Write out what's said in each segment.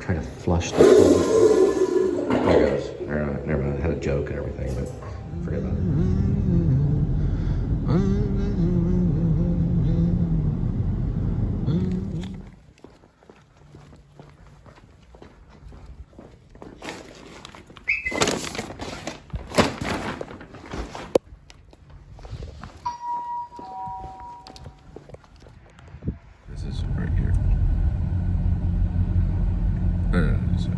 try to flush the toilet. There it goes. Never mind. I had a joke and everything, but forget about it. This is right here. So.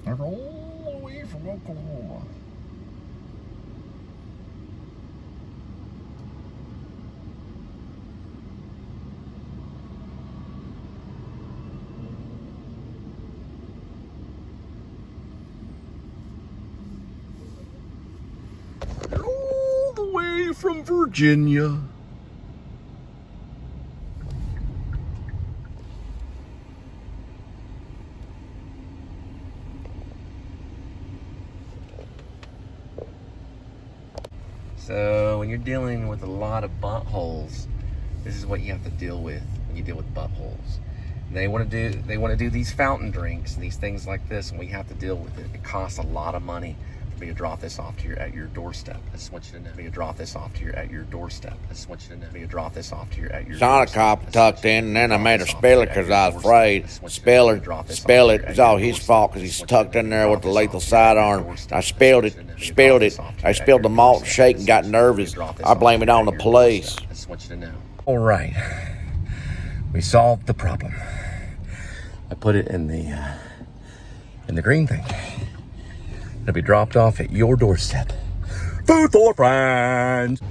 They're all the way from Oklahoma. They're all the way from Virginia. So when you're dealing with a lot of buttholes, this is what you have to deal with when you deal with buttholes. They want to do these fountain drinks and these things like this, and we have to deal with it. It costs a lot of money you drop this off to at your doorstep. I just want you to know. You drop this off to at your doorstep. I just want you to know. You drop this off to at your Saw the cop tucked in, and then I made her spill it because I was afraid. Spill it. It's all his fault because he's tucked in there with the lethal sidearm. I spilled it. I spilled the malt shake and got nervous. I blame it on the police. I just want you to know. All right. We solved the problem. I put it in the green thing. It'll be dropped off at your doorstep. Food for friends.